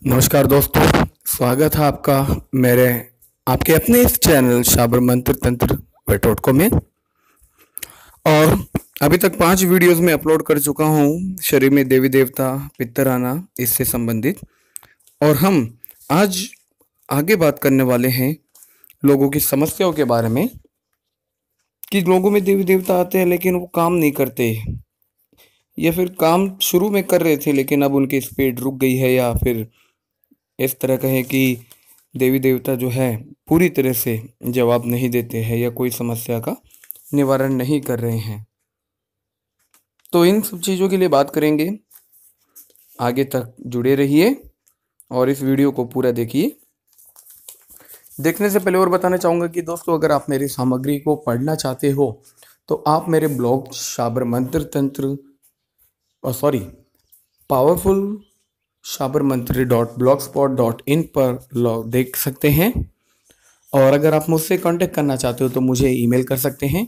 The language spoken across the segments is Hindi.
नमस्कार दोस्तों, स्वागत है आपका मेरे आपके अपने इस चैनल शाबर मंत्र तंत्र वेटोटको में। और अभी तक 5 वीडियोस में अपलोड कर चुका हूँ शरीर में देवी देवता पितर आना इससे संबंधित। और हम आज आगे बात करने वाले हैं लोगों की समस्याओं के बारे में कि लोगों में देवी देवता आते हैं लेकिन वो काम नहीं करते, या फिर काम शुरू में कर रहे थे लेकिन अब उनकी स्पीड रुक गई है, या फिर इस तरह कहें कि देवी देवता जो है पूरी तरह से जवाब नहीं देते हैं या कोई समस्या का निवारण नहीं कर रहे हैं। तो इन सब चीज़ों के लिए बात करेंगे, आगे तक जुड़े रहिए और इस वीडियो को पूरा देखिए। देखने से पहले और बताना चाहूँगा कि दोस्तों, अगर आप मेरी सामग्री को पढ़ना चाहते हो तो आप मेरे ब्लॉग शाबर मंत्र तंत्र पावरफुल शाबर मंत्र .blogspot.in पर देख सकते हैं। और अगर आप मुझसे कांटेक्ट करना चाहते हो तो मुझे ईमेल कर सकते हैं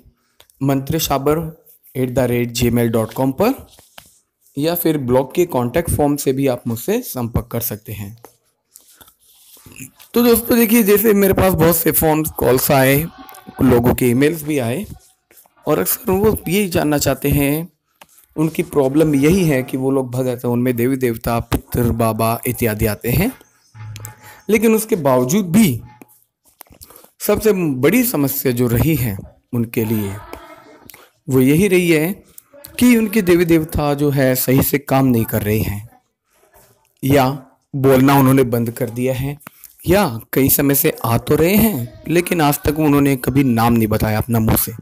mantrasabar@gmail.com पर, या फिर ब्लॉग के कांटेक्ट फॉर्म से भी आप मुझसे संपर्क कर सकते हैं। तो दोस्तों देखिए, जैसे मेरे पास बहुत से फ़ोन कॉल्स आए, लोगों के ईमेल्स भी आए, और अक्सर वो ये जानना चाहते हैं, उनकी प्रॉब्लम यही है कि वो लोग भगत हैं, उनमें देवी देवता पितर बाबा इत्यादि आते हैं, लेकिन उसके बावजूद भी सबसे बड़ी समस्या जो रही है उनके लिए वो यही रही है कि उनके देवी देवता जो है सही से काम नहीं कर रहे हैं, या बोलना उन्होंने बंद कर दिया है, या कई समय से आ तो रहे हैं लेकिन आज तक उन्होंने कभी नाम नहीं बताया अपना मुंह से।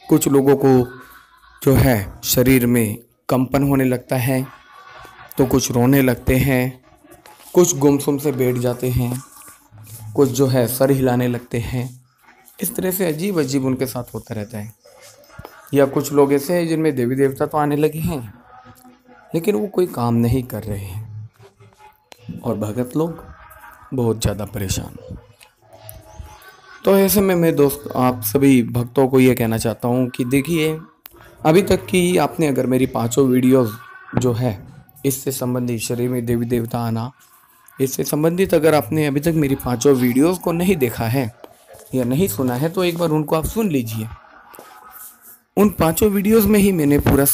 कुछ लोगों को जो है शरीर में कंपन होने लगता है, तो कुछ रोने लगते हैं, कुछ गुमसुम से बैठ जाते हैं, कुछ जो है सर हिलाने लगते हैं। इस तरह से अजीब अजीब उनके साथ होता रहता है। या कुछ लोग ऐसे हैं जिनमें देवी देवता तो आने लगे हैं लेकिन वो कोई काम नहीं कर रहे हैं, और भगत लोग बहुत ज़्यादा परेशान। तो ऐसे में मैं दोस्त आप सभी भक्तों को ये कहना चाहता हूँ कि देखिए, अभी तक की आपने अगर मेरी 5 वीडियोस जो है इससे संबंधित शरीर में देवी देवता आना इससे संबंधित अगर आपने अभी तक मेरी 5 वीडियोस को नहीं देखा है या नहीं सुना है तो एक बार उनको आप सुन लीजिए। उन 5 वीडियोस में ही मैंने पूरा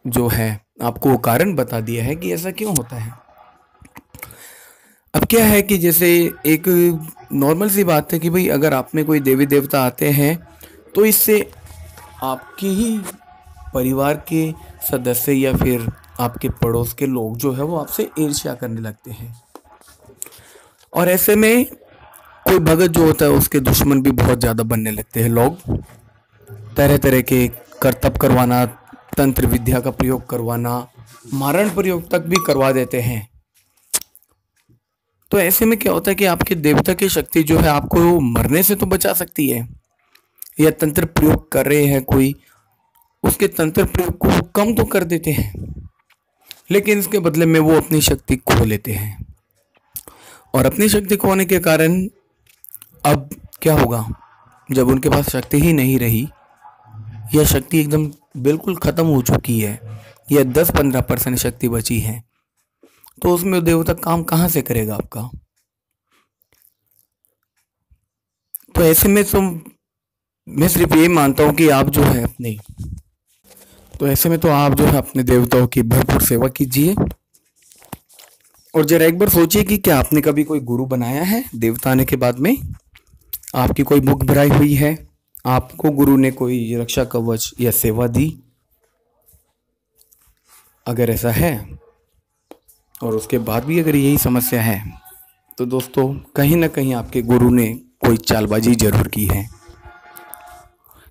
जो है आपको कारण बता दिया है कि ऐसा क्यों होता है। अब क्या है कि जैसे एक नॉर्मल सी बात है कि भाई, अगर आप में कोई देवी देवता आते हैं तो इससे आपके ही परिवार के सदस्य या फिर आपके पड़ोस के लोग जो है वो आपसे ईर्ष्या करने लगते हैं, और ऐसे में कोई भगत जो होता है उसके दुश्मन भी बहुत ज़्यादा बनने लगते हैं। लोग तरह तरह के करतब करवाना, तंत्र विद्या का प्रयोग करवाना, मारण प्रयोग तक भी करवा देते हैं। तो ऐसे में क्या होता है कि आपके देवता की शक्ति जो है आपको मरने से तो बचा सकती है, या तंत्र प्रयोग कर रहे हैं कोई, उसके तंत्र प्रयोग को कम तो कर देते हैं, लेकिन इसके बदले में वो अपनी शक्ति खो लेते हैं। और अपनी शक्ति खोने के कारण अब क्या होगा, जब उनके पास शक्ति ही नहीं रही, या शक्ति एकदम बिल्कुल ख़त्म हो चुकी है, या 10-15% शक्ति बची है, तो उसमें देवता काम कहाँ से करेगा आपका। तो ऐसे में तो मैं सिर्फ ये मानता हूँ कि आप जो है अपने देवताओं की भरपूर सेवा कीजिए। और जरा एक बार सोचिए कि क्या आपने कभी कोई गुरु बनाया है देवता आने के बाद में? आपकी कोई बुक भराई हुई है? आपको गुरु ने कोई रक्षा कवच या सेवा दी? अगर ऐसा है और उसके बाद भी अगर यही समस्या है तो दोस्तों, कहीं ना कहीं आपके गुरु ने कोई चालबाजी जरूर की है,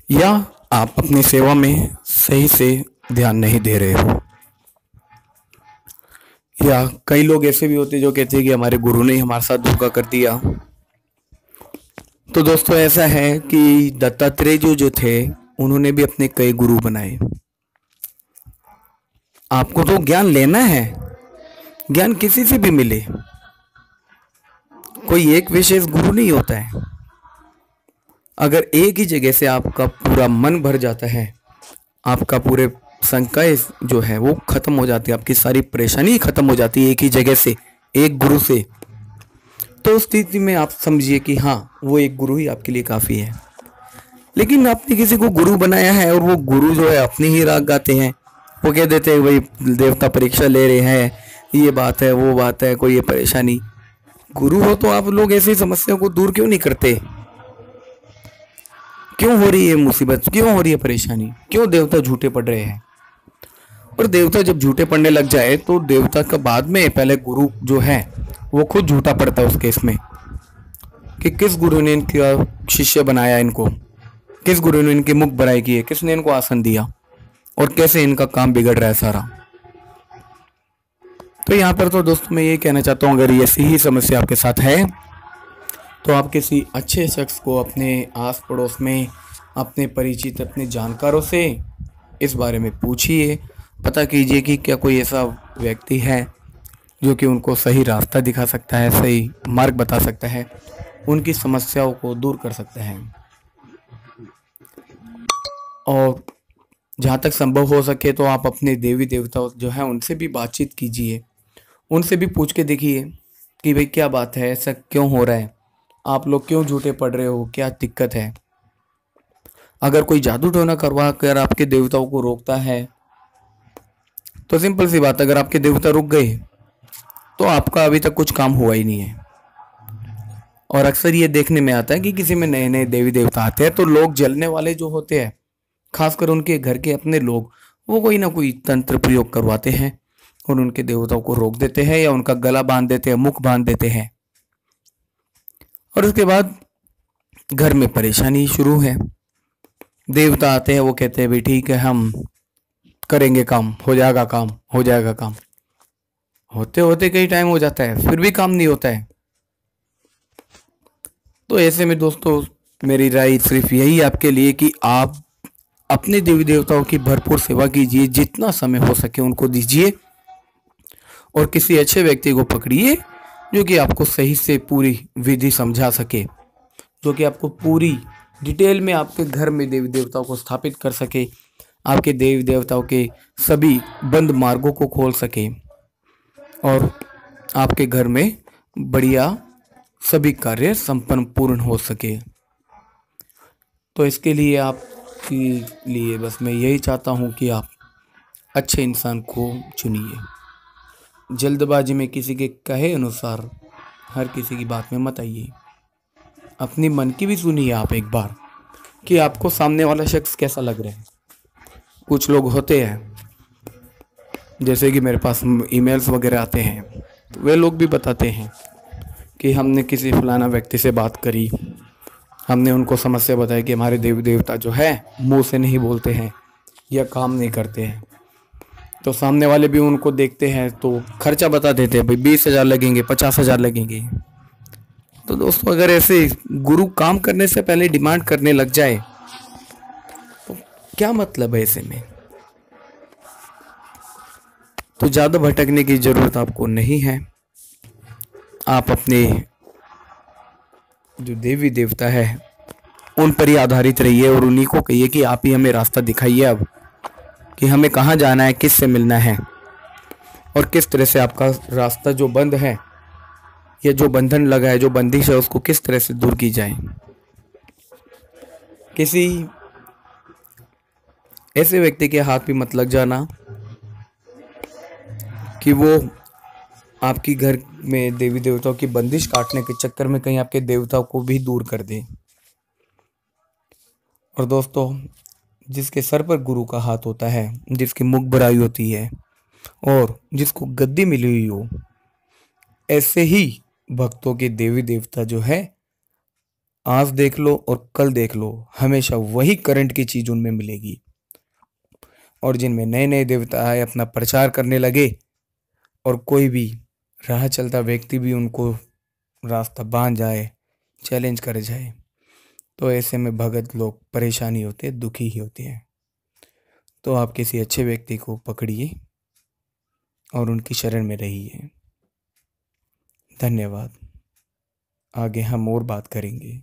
या आप अपनी सेवा में सही से ध्यान नहीं दे रहे हो। या कई लोग ऐसे भी होते हैं जो कहते हैं कि हमारे गुरु ने हमारे साथ धोखा कर दिया। तो दोस्तों, ऐसा है कि दत्तात्रेय जो थे उन्होंने भी अपने कई गुरु बनाए। आपको तो ज्ञान लेना है, ज्ञान किसी से भी मिले, कोई एक विशेष गुरु नहीं होता है। अगर एक ही जगह से आपका पूरा मन भर जाता है, आपका पूरे संकाय जो है वो खत्म हो जाती है, आपकी सारी परेशानी खत्म हो जाती है एक ही जगह से, एक गुरु से, तो उस स्थिति में आप समझिए कि हाँ, वो एक गुरु ही आपके लिए काफ़ी है। लेकिन आपने किसी को गुरु बनाया है और वो गुरु जो है अपने ही राग गाते हैं। वो कह देते हैं भाई देवता परीक्षा ले रहे हैं, ये बात है वो बात है, कोई ये परेशानी। गुरु हो तो आप लोग ऐसी समस्या को दूर क्यों नहीं करते? क्यों हो रही है मुसीबत, क्यों हो रही है परेशानी, क्यों देवता झूठे पड़ रहे हैं? और देवता जब झूठे पड़ने लग जाए तो देवता का बाद में पहले गुरु जो है वो खुद झूठा पड़ता है उस केस में, कि किस गुरु ने इनका शिष्य बनाया, इनको किस गुरु ने इनकी मुख बराई की है, किसने इनको आसन दिया, और कैसे इनका काम बिगड़ रहा है सारा। तो यहाँ पर तो दोस्तों मैं ये कहना चाहता हूँ, अगर ऐसी ही समस्या आपके साथ है तो आप किसी अच्छे शख्स को अपने आस पड़ोस में, अपने परिचित, अपने जानकारों से इस बारे में पूछिए, पता कीजिए कि क्या कोई ऐसा व्यक्ति है जो कि उनको सही रास्ता दिखा सकता है, सही मार्ग बता सकता है, उनकी समस्याओं को दूर कर सकता है। और जहाँ तक संभव हो सके तो आप अपने देवी देवता जो हैं उनसे भी बातचीत कीजिए, उनसे भी पूछ के देखिए कि भाई क्या बात है, ऐसा क्यों हो रहा है, आप लोग क्यों झूठे पड़ रहे हो, क्या दिक्कत है। अगर कोई जादू टोना करवा कर आपके देवताओं को रोकता है तो सिंपल सी बात, अगर आपके देवता रुक गए तो आपका अभी तक कुछ काम हुआ ही नहीं है। और अक्सर ये देखने में आता है कि किसी में नए नए देवी देवता आते हैं तो लोग जलने वाले जो होते हैं, खासकर उनके घर के अपने लोग, वो कोई ना कोई तंत्र प्रयोग करवाते हैं और उनके देवताओं को रोक देते हैं या उनका गला बांध देते हैं, मुख बांध देते हैं। और उसके बाद घर में परेशानी शुरू है। देवता आते हैं, वो कहते हैं भाई ठीक है, हम करेंगे काम, हो जाएगा काम, हो जाएगा काम। होते होते कई टाइम हो जाता है, फिर भी काम नहीं होता है। तो ऐसे में दोस्तों मेरी राय सिर्फ यही आपके लिए कि आप अपने देवी देवताओं की भरपूर सेवा कीजिए, जितना समय हो सके उनको दीजिए, और किसी अच्छे व्यक्ति को पकड़िए जो कि आपको सही से पूरी विधि समझा सके, जो कि आपको पूरी डिटेल में आपके घर में देवी देवताओं को स्थापित कर सके, आपके देवी देवताओं के सभी बंद मार्गों को खोल सके और आपके घर में बढ़िया सभी कार्य संपन्न पूर्ण हो सके। तो इसके लिए आपके लिए बस मैं यही चाहता हूँ कि आप अच्छे इंसान को चुनिए। जल्दबाजी में किसी के कहे अनुसार हर किसी की बात में मत आइए। अपनी मन की भी सुनिए आप एक बार कि आपको सामने वाला शख्स कैसा लग रहा है। कुछ लोग होते हैं, जैसे कि मेरे पास ईमेल्स वगैरह आते हैं, तो वे लोग भी बताते हैं कि हमने किसी फलाना व्यक्ति से बात करी, हमने उनको समस्या बताई कि हमारे देवी देवता जो है मुंह से नहीं बोलते हैं या काम नहीं करते हैं। तो सामने वाले भी उनको देखते हैं तो खर्चा बता देते हैं, भाई 20,000 लगेंगे, 50,000 लगेंगे। तो दोस्तों अगर ऐसे गुरु काम करने से पहले डिमांड करने लग जाए तो क्या मतलब है ऐसे में? तो ज़्यादा भटकने की ज़रूरत आपको नहीं है। आप अपने जो देवी देवता है उन पर ही आधारित रहिए और उन्हीं को कहिए कि आप ही हमें रास्ता दिखाइए अब, कि हमें कहाँ जाना है, किस से मिलना है और किस तरह से आपका रास्ता जो बंद है या जो बंधन लगा है, जो बंदिश है, उसको किस तरह से दूर की जाए। किसी ऐसे व्यक्ति के हाथ भी मत लग जाना कि वो आपकी घर में देवी देवताओं की बंदिश काटने के चक्कर में कहीं आपके देवताओं को भी दूर कर दे। और दोस्तों जिसके सर पर गुरु का हाथ होता है, जिसकी मुख बराई होती है और जिसको गद्दी मिली हुई हो, ऐसे ही भक्तों के देवी देवता जो है, आज देख लो और कल देख लो, हमेशा वही करंट की चीज उनमें मिलेगी। और जिनमें नए नए देवता आए, अपना प्रचार करने लगे और कोई भी राह चलता व्यक्ति भी उनको रास्ता बांध जाए, चैलेंज कर जाए, तो ऐसे में भगत लोग परेशानी होते, दुखी ही होते हैं। तो आप किसी अच्छे व्यक्ति को पकड़िए और उनकी शरण में रहिए। धन्यवाद। आगे हम और बात करेंगे।